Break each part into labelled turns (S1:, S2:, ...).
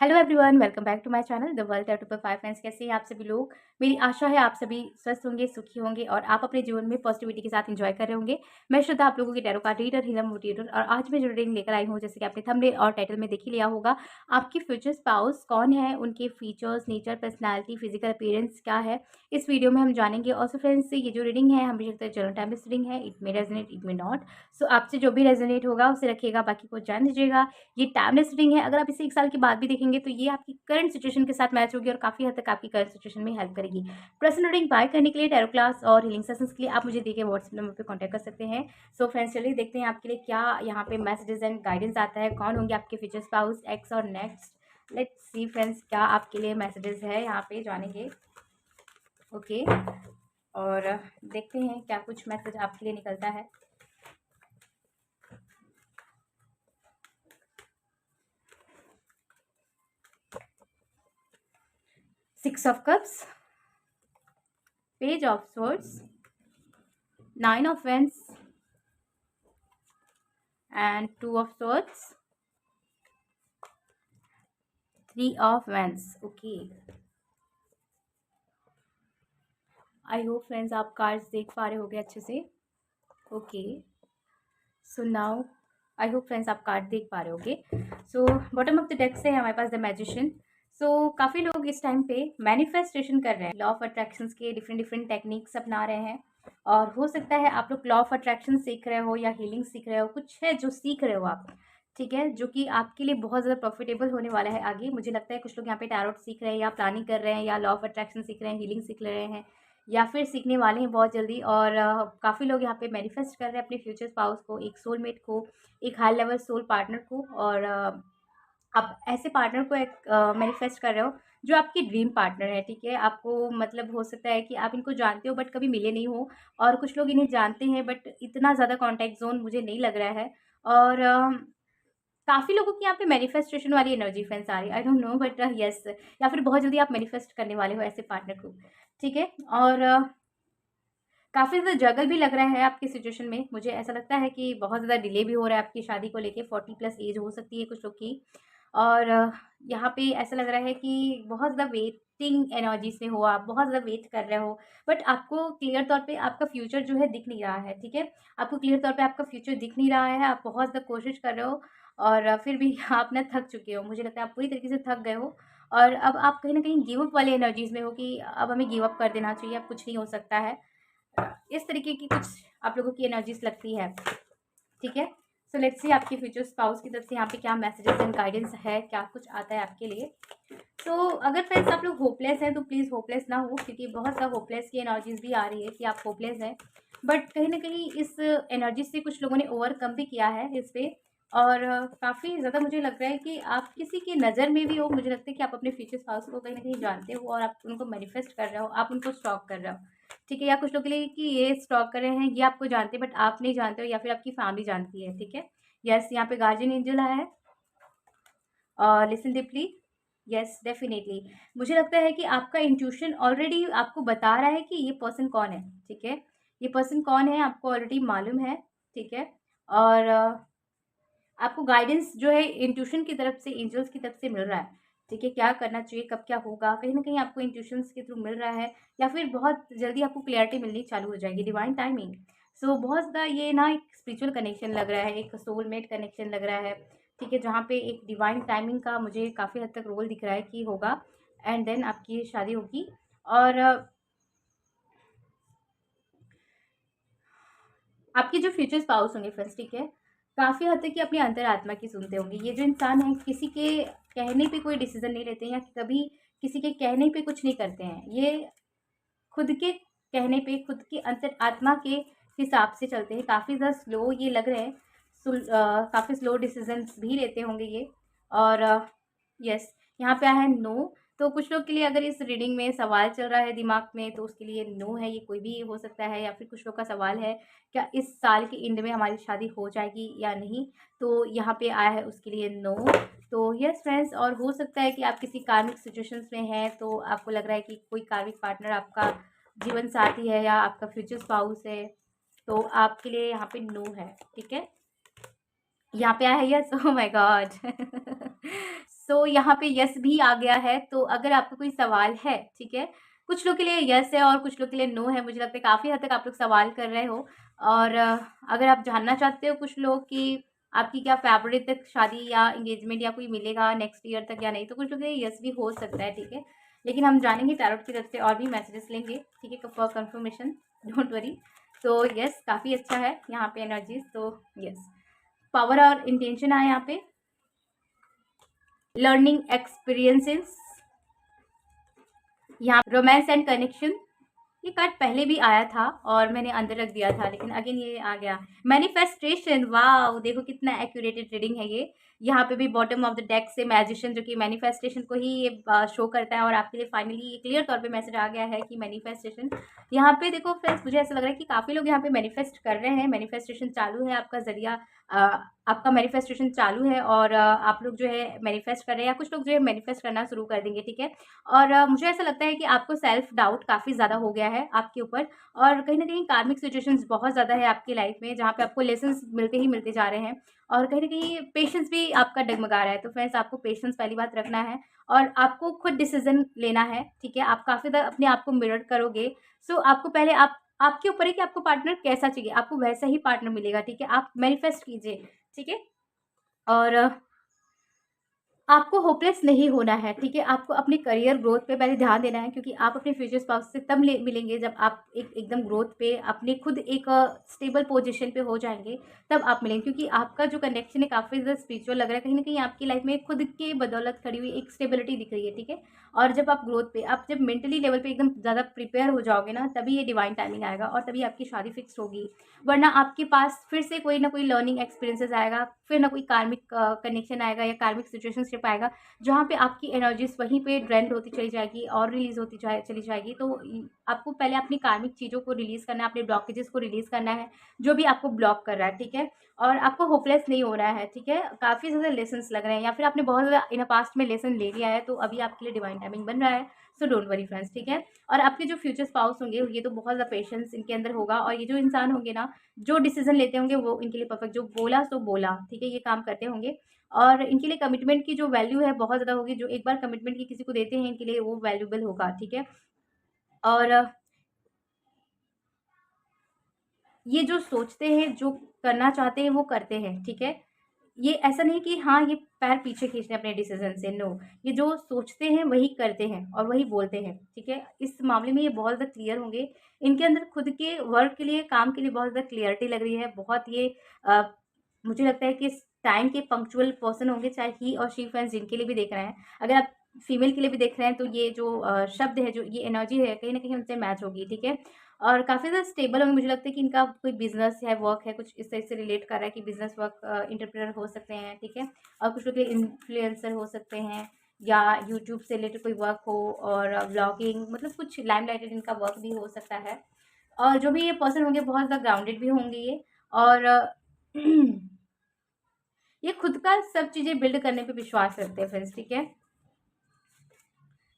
S1: Hello everyone, welcome back to my channel the world 5 friends. कैसे हैं आप सभी लोग। मेरी आशा है आप सभी स्वस्थ होंगे, सुखी होंगे और आप अपने जीवन में पॉजिटिविटी के साथ एंजॉय कर रहे होंगे। मैं श्रद्धा, आप लोगों की tarot card reader, healer, motivator, और आज मैं जो रीडिंग लेकर आई हूँ, जैसे कि आपने थंबनेल और टाइटल में देख ही लिया होगा, आपकी फ्यूचर स्पाउस कौन है, उनके features, nature, personality, physical appearance क्या है, इस वीडियो में हम जानेंगे। ऑल्सो फ्रेंड्स, ये जो रीडिंग है हमेशा जनरल टाइम रीडिंग है, it may resonate, it may not. So आपसे जो भी रेजोनेट होगा उसे रखिएगा, बाकी को जान दीजिएगा। ये टाइमलेस रीडिंग है। अगर आप इसे 1 साल के बाद भी देखेंगे तो ये आपकी करंट सिचुएशन के साथ मैच होगी और काफ़ी हद तक आपकी करंट सिचुएशन में हेल्प करेगी। पर्सनल रीडिंग बाय करने के लिए, टैरो क्लास और हीलिंग सेशंस के लिए आप मुझे दिए गए व्हाट्सएप नंबर पे कांटेक्ट कर सकते हैं। सो फ्रेंड्स, चलिए देखते हैं आपके लिए क्या यहाँ पे मैसेजेस एंड गाइडेंस आता है। कौन होंगे आपके फ्यूचर स्पाउस, एक्स और नेक्स्ट। लेट्स सी फ्रेंड्स, क्या आपके लिए मैसेजेस है यहाँ पे जानेंगे। ओके, और देखते हैं क्या कुछ मैसेज आपके लिए निकलता है। Six of cups, page of swords, 9 of wands and 2 of swords, 3 of wands. Okay, I hope friends आप कार्ड्स देख पा रहे होगे अच्छे से। Okay, so now I hope friends आप कार्ड देख पा रहे होगे। So bottom of the deck से है हमारे पास द मैजिशियन। सो काफ़ी लोग इस टाइम पे मैनिफेस्टेशन कर रहे हैं, लॉ ऑफ अट्रैक्शंस के डिफरेंट डिफरेंट टेक्निक्स अपना रहे हैं। और हो सकता है आप लोग लॉ ऑफ अट्रैक्शन सीख रहे हो या हीलिंग सीख रहे हो, कुछ है जो सीख रहे हो आप, ठीक है, जो कि आपके लिए बहुत ज़्यादा प्रॉफिटेबल होने वाला है आगे। मुझे लगता है कुछ लोग यहाँ पे टैरोट सीख रहे हैं या प्लानिंग कर रहे हैं या लॉ ऑफ अट्रैक्शन सीख रहे हैं, हीलिंग सीख रहे हैं या फिर सीखने वाले हैं बहुत जल्दी। और काफ़ी लोग यहाँ पे मैनिफेस्ट कर रहे हैं अपने फ्यूचर स्पाउस को, एक सोलमेट को, एक हाई लेवल सोल पार्टनर को। और आप ऐसे पार्टनर को एक मैनिफेस्ट कर रहे हो जो आपकी ड्रीम पार्टनर है, ठीक है। आपको मतलब हो सकता है कि आप इनको जानते हो बट कभी मिले नहीं हो, और कुछ लोग इन्हें जानते हैं बट इतना ज़्यादा कॉन्टैक्ट जोन मुझे नहीं लग रहा है। और काफ़ी लोगों की यहाँ पे मैनिफेस्टेशन वाली एनर्जी फ्रेंड्स आ रही है, I don't know but yes, या फिर बहुत जल्दी आप मैनिफेस्ट करने वाले हो ऐसे पार्टनर को, ठीक है। और काफ़ी ज़्यादा जगल भी लग रहा है आपकी सिचुएशन में। मुझे ऐसा लगता है कि बहुत ज़्यादा डिले भी हो रहा है आपकी शादी को लेके, 40 प्लस एज हो सकती है कुछ लोग की। और यहाँ पे ऐसा लग रहा है कि बहुत ज़्यादा वेटिंग एनर्जीज़ में हो आप, बहुत ज़्यादा वेट कर रहे हो, बट आपको क्लियर तौर पे आपका फ्यूचर जो है दिख नहीं रहा है, ठीक है। आपको क्लियर तौर पे आपका फ्यूचर दिख नहीं रहा है, आप बहुत ज़्यादा कोशिश कर रहे हो और फिर भी आप ना थक चुके हो। मुझे लगता है आप पूरी तरीके से थक गए हो और अब आप कहीं न कहीं गिव अप वाली एनर्जीज़ में हो कि अब हमें गिव अप कर देना चाहिए, अब कुछ नहीं हो सकता है। इस तरीके की कुछ आप लोगों की एनर्जीज लगती है, ठीक है। सो लेट्स सी आपके फ्यूचर स्पाउस की तरफ से यहाँ पे क्या मैसेजेस एंड गाइडेंस है, क्या कुछ आता है आपके लिए। तो अगर फ्रेंड्स आप लोग होपलेस हैं तो प्लीज़ होपलेस ना हो, क्योंकि बहुत सा होपलेस की एनर्जीज भी आ रही है कि आप होपलेस हैं, बट कहीं ना कहीं इस एनर्जी से कुछ लोगों ने ओवरकम भी किया है इस पे। और काफ़ी ज़्यादा मुझे लग रहा है कि आप किसी की नज़र में भी हो। मुझे लगता है कि आप अपने फ्यूचर स्पाउस को कहीं ना कहीं जानते हो और आप उनको मैनिफेस्ट कर रहे हो, आप उनको स्टॉक कर रहे हो, ठीक है। या कुछ लोग के लिए कि ये स्टॉक कर रहे हैं, ये आपको जानते हैं बट आप नहीं जानते हो, या फिर आपकी फैमिली जानती है, ठीक है। यस, यहाँ पे गार्जियन एंजल आया है और लिसन डीपली। यस, डेफिनेटली मुझे लगता है कि आपका इंट्यूशन ऑलरेडी आपको बता रहा है कि ये पर्सन कौन है, ठीक है। ये पर्सन कौन है आपको ऑलरेडी मालूम है, ठीक है। और आपको गाइडेंस जो है इंट्यूशन की तरफ से, एंजल्स की तरफ से मिल रहा है, ठीक है। क्या करना चाहिए, कब क्या होगा, कहीं ना कहीं आपको इंट्यूशंस के थ्रू मिल रहा है, या फिर बहुत जल्दी आपको क्लियरिटी मिलनी चालू हो जाएगी, डिवाइन टाइमिंग। सो बहुत ज़्यादा ये ना एक स्पिरिचुअल कनेक्शन लग रहा है, एक सोलमेट कनेक्शन लग रहा है, ठीक है, जहाँ पे एक डिवाइन टाइमिंग का मुझे काफ़ी हद तक रोल दिख रहा है कि होगा, एंड देन आपकी शादी होगी। और आपके जो फ्यूचर स्पाउस होंगे फ्रेंड्स, ठीक है, काफ़ी हद तक कि अपनी अंतरात्मा की सुनते होंगे। ये जो इंसान है किसी के कहने पे कोई डिसीजन नहीं लेते हैं या कभी किसी के कहने पे कुछ नहीं करते हैं। ये खुद के कहने पे, खुद की अंतरात्मा के हिसाब से चलते हैं। काफ़ी ज़्यादा स्लो ये लग रहे हैं, काफ़ी स्लो डिसीजंस भी लेते होंगे ये। और यस, यहाँ पे आया है नो। तो कुछ लोग के लिए अगर इस रीडिंग में सवाल चल रहा है दिमाग में तो उसके लिए नो है, ये कोई भी हो सकता है। या फिर कुछ लोग का सवाल है क्या इस साल के एंड में हमारी शादी हो जाएगी या नहीं, तो यहाँ पे आया है उसके लिए नो। तो यस फ्रेंड्स, और हो सकता है कि आप किसी कार्मिक सिचुएशंस में हैं, तो आपको लग रहा है कि कोई कार्मिक पार्टनर आपका जीवन साथी है या आपका फ्यूचर स्पाउस है, तो आपके लिए यहाँ पे नो है, ठीक है। यहाँ पे आया है यस, ओह माय गॉड। सो यहाँ पे यस भी आ गया है। तो अगर आपको कोई सवाल है, ठीक है, कुछ लोग के लिए यस है और कुछ लोग के लिए नो है। मुझे लगता है काफ़ी हद तक आप लोग सवाल कर रहे हो। और अगर आप जानना चाहते हो कुछ लोग कि आपकी क्या फरवरी तक शादी या एंगेजमेंट या कोई मिलेगा नेक्स्ट ईयर तक या नहीं, तो कुछ लोग के लिए यस भी हो सकता है, ठीक है। लेकिन हम जानेंगे टैरोट की तरफ से और भी मैसेजेस लेंगे, ठीक है, फॉर कंफर्मेशन, डोंट वरी। तो यस, काफ़ी अच्छा है यहाँ पे एनर्जीज। तो यस, पावर और इंटेंशन आया यहाँ पे, लर्निंग एक्सपीरियंसेस, यहाँ रोमांस एंड कनेक्शन। ये कार्ड पहले भी आया था और मैंने अंदर रख दिया था, लेकिन अगेन ये आ गया। मैनिफेस्टेशन, वाह, देखो कितना एक्यूरेटेड रीडिंग है ये। यहाँ पे भी बॉटम ऑफ द डेक से मैजिशियन, जो कि मैनिफेस्टेशन को ही ये शो करता है, और आपके लिए फाइनली ये क्लियर तौर पे मैसेज आ गया है कि मैनिफेस्टेशन। यहाँ पे देखो फ्रेंड्स, मुझे ऐसा लग रहा है कि काफ़ी लोग यहाँ पे मैनिफेस्ट कर रहे हैं, मैनिफेस्टेशन चालू है, आपका जरिया आपका मैनिफेस्टेशन चालू है, और आप लोग जो है मैनिफेस्ट कर रहे हैं, या कुछ लोग जो है मैनिफेस्ट करना शुरू कर देंगे, ठीक है। और मुझे ऐसा लगता है कि आपको सेल्फ डाउट काफ़ी ज़्यादा हो गया है आपके ऊपर, और कहीं न कहीं कार्मिक सिचुएशंस बहुत ज़्यादा है आपकी लाइफ में, जहाँ पे आपको लेसन्स मिलते ही मिलते जा रहे हैं, और कहीं न कहीं पेशेंस भी आपका डगमगा रहा है। तो फ्रेंड्स, आपको पेशेंस पहली बात रखना है, और आपको खुद डिसीज़न लेना है, ठीक है। आप काफ़ी ज़्यादा अपने आप को मिरर करोगे, सो आपको पहले आपके ऊपर है कि आपको पार्टनर कैसा चाहिए, आपको वैसा ही पार्टनर मिलेगा, ठीक है। आप मैनिफेस्ट कीजिए, ठीक है। और आपको होपलेस नहीं होना है, ठीक है। आपको अपने करियर ग्रोथ पे पहले ध्यान देना है, क्योंकि आप अपने फ्यूचर स्पाउस से तब मिलेंगे जब आप एकदम ग्रोथ पे अपने खुद एक स्टेबल पोजीशन पे हो जाएंगे, तब आप मिलेंगे। क्योंकि आपका जो कनेक्शन है काफ़ी ज़्यादा स्पिरिचुअल लग रहा है, कहीं ना कहीं आपकी लाइफ में खुद के बदौलत खड़ी हुई एक स्टेबिलिटी दिख रही है, ठीक है। और जब आप ग्रोथ पे, आप जब मेंटली लेवल पे एकदम ज़्यादा प्रिपेयर हो जाओगे ना, तभी ये डिवाइन टाइमिंग आएगा, और तभी आपकी शादी फिक्स होगी। वरना आपके पास फिर से कोई ना कोई लर्निंग एक्सपीरियंसेस आएगा, फिर ना कोई कार्मिक कनेक्शन आएगा या कार्मिक सिचुएशनशिप आएगा, जहाँ पे आपकी एनर्जीज वहीं पे ड्रेंड होती चली जाएगी और रिलीज होती चली जाएगी। तो आपको पहले अपनी कार्मिक चीज़ों को रिलीज़ करना है, अपने ब्लॉकेजेस को रिलीज़ करना है, जो भी आपको ब्लॉक कर रहा है, ठीक है। और आपको होपलेस नहीं होना है, ठीक है। काफ़ी ज़्यादा लेसन्स लग रहे हैं, या फिर आपने बहुत ज़्यादा इन पास्ट में लेसन ले लिया है, तो अभी आपके लिए डिवाइन टाइमिंग बन रहा है। सो डोंट वरी फ्रेंड्स, ठीक है। और आपके जो फ्यूचर स्पाउस होंगे, ये तो बहुत ज़्यादा पेशेंस इनके अंदर होगा, और ये जो इंसान होंगे ना, जो डिसीजन लेते होंगे वो इनके लिए परफेक्ट, जो बोला सो बोला, ठीक है, ये काम करते होंगे। और इनके लिए कमिटमेंट की जो वैल्यू है बहुत ज़्यादा होगी, जो एक बार कमिटमेंट की किसी को देते हैं, इनके लिए वो वैल्यूबल होगा, ठीक है। और ये जो सोचते हैं, जो करना चाहते हैं, वो करते हैं, ठीक है। ये ऐसा नहीं कि हाँ, ये पैर पीछे खींच रहे हैं अपने डिसीजन से, नो। ये जो सोचते हैं वही करते हैं और वही बोलते हैं, ठीक है। इस मामले में ये बहुत ज़्यादा क्लियर होंगे। इनके अंदर खुद के वर्क के लिए, काम के लिए बहुत ज़्यादा क्लियरिटी लग रही है, बहुत ये मुझे लगता है कि इस टाइम के पंक्चुअल पर्सन होंगे, चाहे ही और शी फ्रेंड्स जिनके लिए भी देख रहे हैं। अगर आप फीमेल के लिए भी देख रहे हैं, तो ये जो शब्द है, जो ये एनर्जी है, कहीं ना कहीं उनसे मैच होगी, ठीक है। और काफ़ी ज़्यादा स्टेबल होंगे। मुझे लगता है कि इनका कोई बिजनेस है, वर्क है, कुछ इस तरह से रिलेट कर रहा है कि बिजनेस वर्क, इंटरप्रेनर हो सकते हैं, ठीक है। और कुछ लोग इन्फ्लुएंसर हो सकते हैं, या यूट्यूब से रिलेटेड कोई वर्क हो, और ब्लॉगिंग, मतलब कुछ लाइमलाइटेड इनका वर्क भी हो सकता है। और जो भी ये पर्सन होंगे बहुत ज़्यादा ग्राउंडेड भी होंगे ये, और ये खुद का सब चीज़ें बिल्ड करने पे विश्वास रखते हैं फ्रेंड्स, ठीक है।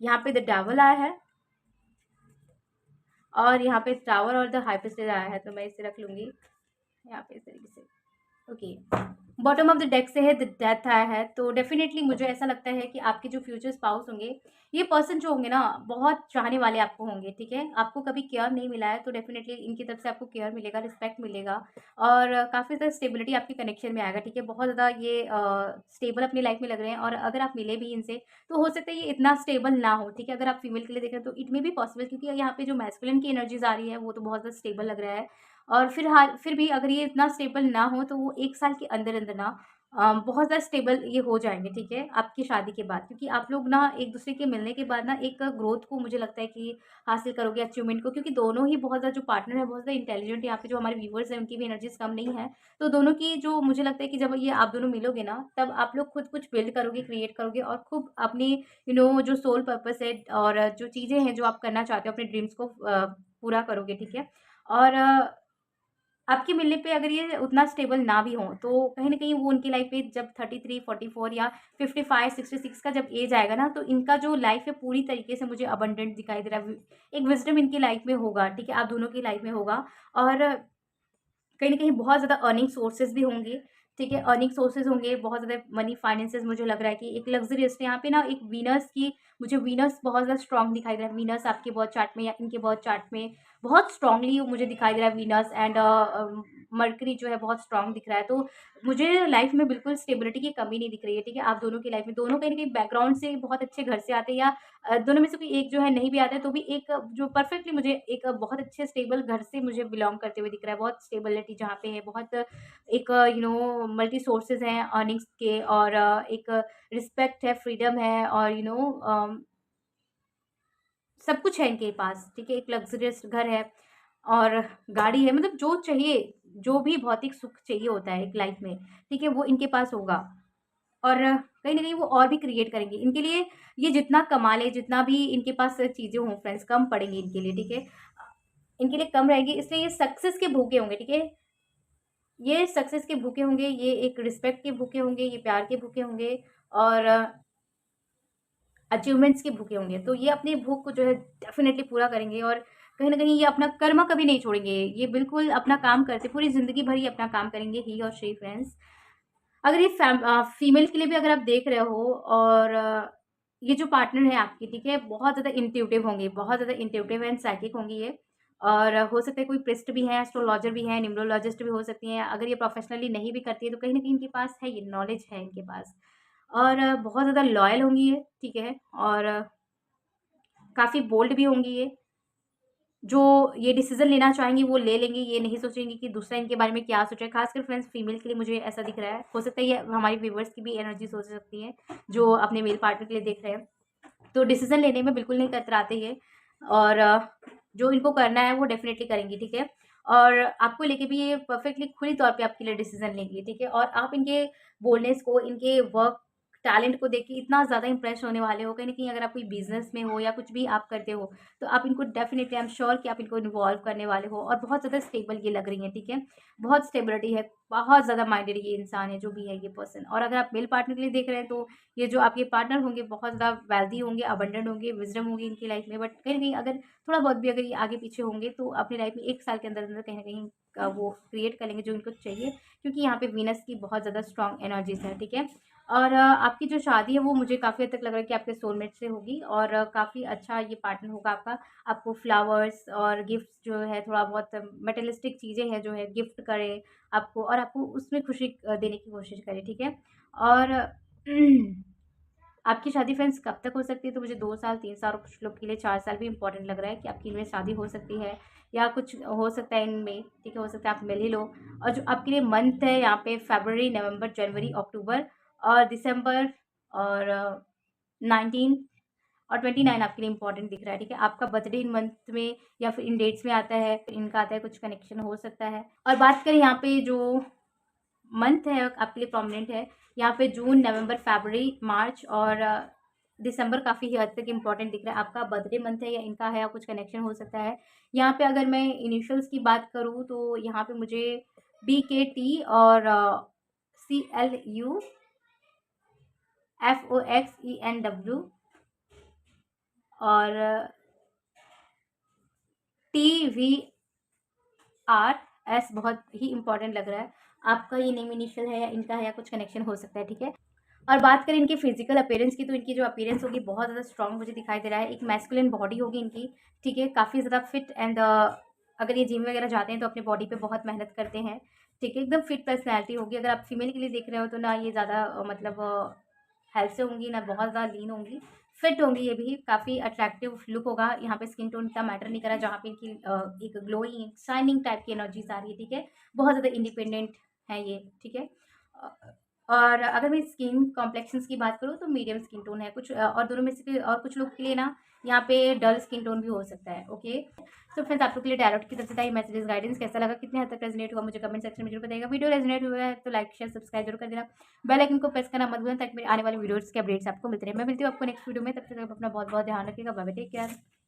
S1: यहाँ पे द डेविल आया है, और यहाँ पे टावर और द हाई प्रीस्टेस आया है, तो मैं इसे रख लूँगी यहाँ पे इस तरीके से, okay. Bottom of the deck से है द डेथ आया है, तो डेफिनेटली मुझे ऐसा लगता है कि आपके जो फ्यूचर स्पाउस होंगे, ये पर्सन जो होंगे ना, बहुत चाहने वाले आपको होंगे, ठीक है। आपको कभी केयर नहीं मिला है, तो डेफिनेटली इनकी तरफ से आपको केयर मिलेगा, रिस्पेक्ट मिलेगा, और काफ़ी ज़्यादा स्टेबिलिटी आपके कनेक्शन में आएगा, ठीक है। बहुत ज़्यादा ये स्टेबल अपनी लाइफ में लग रहे हैं, और अगर आप मिले भी इनसे, तो हो सकता है ये इतना स्टेबल ना हो, ठीक है। अगर आप फीमेल के लिए देख रहे हैं, तो इट मे भी पॉसिबल, क्योंकि यहाँ पे जो मैस्कुलिन की एनर्जीज आ रही है, वो तो बहुत ज़्यादा स्टेबल लग रहा है। और फिर भी अगर ये इतना स्टेबल ना हो, तो वो 1 साल के अंदर-अंदर ना बहुत ज़्यादा स्टेबल ये हो जाएँगे, ठीक है, आपकी शादी के बाद। क्योंकि आप लोग ना एक-दूसरे के मिलने के बाद ना एक ग्रोथ को, मुझे लगता है कि हासिल करोगे, अचीवमेंट को, क्योंकि दोनों ही बहुत ज़्यादा, जो पार्टनर है बहुत ज़्यादा इंटेलिजेंट है। यहाँ पे जो हमारे व्यूअर्स हैं, उनकी भी एनर्जीज़ कम नहीं है। तो दोनों की जो, मुझे लगता है कि जब ये आप दोनों मिलोगे ना, तब आप लोग खुद कुछ बिल्ड करोगे, क्रिएट करोगे, और खूब अपनी जो सोल पर्पस है, और जो चीज़ें हैं जो आप करना चाहते हो, अपने ड्रीम्स को पूरा करोगे, ठीक है। और आपके मिलने पे अगर ये उतना स्टेबल ना भी हों, तो कहीं न कहीं वो उनकी लाइफ में जब 33, 44 या 55, 66 का जब एज आएगा ना, तो इनका जो लाइफ है पूरी तरीके से मुझे अबंडेंट दिखाई दे रहा है। एक विज़डम इनकी लाइफ में होगा, ठीक है, आप दोनों की लाइफ में होगा, और कहीं न कहीं बहुत ज़्यादा अर्निंग सोर्सेज़ भी होंगे, ठीक है, अर्निंग सोर्सेज होंगे, बहुत ज़्यादा मनी फाइनेंसेस मुझे लग रहा है कि एक लग्जरियस यहाँ पे ना एक वीनस की, मुझे वीनस बहुत ज़्यादा स्ट्रॉन्ग दिखाई दे रहा है। वीनस आपके बहुत चार्ट में या इनके बहुत चार्ट में बहुत स्ट्रॉन्गली मुझे दिखाई दे रहा है वीनस, एंड मर्करी जो है बहुत स्ट्रॉन्ग दिख रहा है। तो मुझे लाइफ में बिल्कुल स्टेबिलिटी की कमी नहीं दिख रही है, ठीक है। आप दोनों की लाइफ में, दोनों कहीं न कहीं बैकग्राउंड से बहुत अच्छे घर से आते हैं, या दोनों में से कोई एक जो है नहीं भी आता है तो भी एक जो परफेक्टली मुझे एक बहुत अच्छे स्टेबल घर से मुझे बिलॉन्ग करते हुए दिख रहा है। बहुत स्टेबिलिटी जहाँ पे है, बहुत एक मल्टी सोर्सेज़ हैं अर्निंग्स के, और एक रिस्पेक्ट है, फ्रीडम है, और सब कुछ है इनके पास, ठीक है। एक लग्ज़रियस घर है और गाड़ी है, मतलब जो चाहिए, जो भी भौतिक सुख चाहिए होता है एक लाइफ़ में, ठीक है, वो इनके पास होगा। और कहीं न कहीं वो और भी क्रिएट करेंगे। इनके लिए ये जितना कमा लें, जितना भी इनके पास चीज़ें हों फ्रेंड्स, कम पड़ेंगी इनके लिए, ठीक है। इनके लिए कम रहेगी, इसलिए ये सक्सेस के भूखे होंगे, ठीक है। ये सक्सेस के भूखे होंगे, ये एक रिस्पेक्ट के भूखे होंगे, ये प्यार के भूखे होंगे, और अचीवमेंट्स के भूखे होंगे। तो ये अपनी भूख को जो है डेफ़िनेटली पूरा करेंगे, और कहीं न कहीं ये अपना कर्म कभी नहीं छोड़ेंगे। ये बिल्कुल अपना काम करते, पूरी ज़िंदगी भर ये अपना काम करेंगे, ही और शी फ्रेंड्स। अगर ये फीमेल के लिए भी अगर आप देख रहे हो, और ये जो पार्टनर है आपकी, ठीक है, बहुत ज़्यादा इंट्यूटिव होंगी, बहुत ज़्यादा इंट्यूटिव एंड साइकिक होंगी ये, और हो सकता है कोई प्रिस्ट भी हैं, एस्ट्रोलॉजर भी हैं, न्यूमरोलॉजिस्ट भी हो सकती हैं। अगर ये प्रोफेशनली नहीं भी करती है तो कहीं न कहीं इनके पास है, ये नॉलेज है इनके पास, और बहुत ज़्यादा लॉयल होंगी ये, ठीक है, और काफ़ी बोल्ड भी होंगी ये। जो ये डिसीज़न लेना चाहेंगी वो ले लेंगी, ये नहीं सोचेंगी कि दूसरा इनके बारे में क्या सोचे। ख़ासकर फ्रेंड्स फीमेल के लिए मुझे ऐसा दिख रहा है। हो सकता है ये हमारी व्यूअर्स की भी एनर्जीज़ हो सकती हैं, जो अपने मेल पार्टनर के लिए देख रहे हैं। तो डिसीज़न लेने में बिल्कुल नहीं कतराते ये, और जो इनको करना है वो डेफ़िनेटली करेंगी, ठीक है। और आपको लेके भी ये परफ़ेक्टली खुली तौर पे आपके लिए डिसीज़न लेंगी, ठीक है। और आप इनके बोल्डनेस को, इनके वर्क टैलेंट को देख के इतना ज़्यादा इम्प्रेस होने वाले हो। कहीं न कहीं अगर आप कोई बिज़नेस में हो या कुछ भी आप करते हो, तो आप इनको डेफ़िनेटली, आई एम श्योर कि आप इनको इन्वॉल्व करने वाले हो, और बहुत ज़्यादा स्टेबल ये लग रही हैं, ठीक है। बहुत स्टेबिलिटी है, बहुत ज़्यादा माइंडेड ये इंसान है, जो भी है ये पर्सन। और अगर आप मेल पार्टनर के लिए देख रहे हैं तो ये जो आपके पार्टनर होंगे बहुत ज़्यादा वेल्दी होंगे, अबंडेंट होंगे, विज़डम होगी इनकी लाइफ़ में। बट कहीं न कहीं अगर थोड़ा बहुत भी अगर ये आगे-पीछे होंगे तो अपनी लाइफ़ में 1 साल के अंदर-अंदर कहीं न कहीं वो क्रिएट कर लेंगे जो इनको चाहिए, क्योंकि यहाँ पे वीनस की बहुत ज़्यादा स्ट्रॉन्ग एनर्जीज़ है, ठीक है। और आपकी जो शादी है वो मुझे काफ़ी हद तक लग रहा है कि आपके सोलमेट से होगी, और काफ़ी अच्छा ये पार्टनर होगा आपका। आपको फ्लावर्स और गिफ्ट्स जो है, थोड़ा बहुत मटेरियलिस्टिक चीज़ें हैं जो है गिफ्ट करे आपको, और आपको उसमें खुशी देने की कोशिश करे, ठीक है। और आपकी शादी फ्रेंड्स कब तक हो सकती है? तो मुझे 2 साल, 3 साल, और कुछ लोग के लिए 4 साल भी इम्पोर्टेंट लग रहा है कि आपकी इनमें शादी हो सकती है, या कुछ हो सकता है इनमें, ठीक है, हो सकता है आप मिल ही लो। और जो आपके लिए मंथ है यहाँ पे फ़रवरी, नवंबर, जनवरी, अक्टूबर और दिसंबर, और 19 और 29 आपके लिए इम्पोर्टेंट दिख रहा है, ठीक है। आपका बर्थडे इन मंथ में या फिर इन डेट्स में आता है, इनका आता है, कुछ कनेक्शन हो सकता है। और बात करें यहाँ पे जो मंथ है आपके लिए प्रोमिनेंट है, यहाँ पे जून, नवंबर, फरवरी, मार्च और दिसंबर काफ़ी हद तक इम्पोर्टेंट दिख रहा है। आपका बर्थडे मंथ है या इनका है, या कुछ कनेक्शन हो सकता है। यहाँ पे अगर मैं इनिशियल्स की बात करूँ तो यहाँ पे मुझे BKT और CLU FOXENW और TVRS बहुत ही इम्पोर्टेंट लग रहा है। आपका ये नेम इनिशियल है या इनका है, या कुछ कनेक्शन हो सकता है, ठीक है। और बात करें इनके फिजिकल अपीयरेंस की, तो इनकी जो अपीयरेंस होगी बहुत ज़्यादा स्ट्रॉन्ग मुझे दिखाई दे रहा है। एक मैस्कुलिन बॉडी होगी इनकी, ठीक है, काफ़ी ज़्यादा फिट, एंड अगर ये जिम वगैरह जाते हैं तो अपने बॉडी पे बहुत मेहनत करते हैं, ठीक है, एकदम फिट पर्सनैलिटी होगी। अगर आप फीमेल के लिए देख रहे हो तो ना ये ज़्यादा मतलब हेल्थ से होंगी, ना बहुत ज़्यादा लीन होंगी, फिट होंगी ये भी, काफ़ी अट्रैक्टिव लुक होगा। यहाँ पे स्किन टोन इतना मैटर नहीं करा, जहाँ पे इनकी एक ग्लोइंग, शाइनिंग टाइप की एनर्जीज़ आ रही है, ठीक है। बहुत ज़्यादा इंडिपेंडेंट है ये, ठीक है। और अगर मैं स्किन कॉम्प्लेक्शंस की बात करूँ तो मीडियम स्किन टोन है। कुछ और दोनों में से और कुछ लोग के लिए ना यहाँ पे डल स्किन टोन भी हो सकता है, ओके। तो फ्रेंड्स आप लोग के लिए टैरोट की तरफ से था ये मैसेजेस, गाइडेंस कैसा लगा, कितने हद तक रेजोनेट हुआ, मुझे कमेंट सेक्शन में जरूर बताइएगा। वीडियो रेजोनेट हुआ है तो लाइक शेयर सब्सक्राइब जरूर कर देना, बेल आइकन को प्रेस करना मत भूलना, ताकि मेरे आने वाले वीडियोज़ के अपडेट्स आपको मिलते रहे। मैं मिलती हूँ आपको नेक्स्ट वीडियो में, तब तक आप अपना बहुत बहुत ध्यान रखिएगा। Bye bye, take care.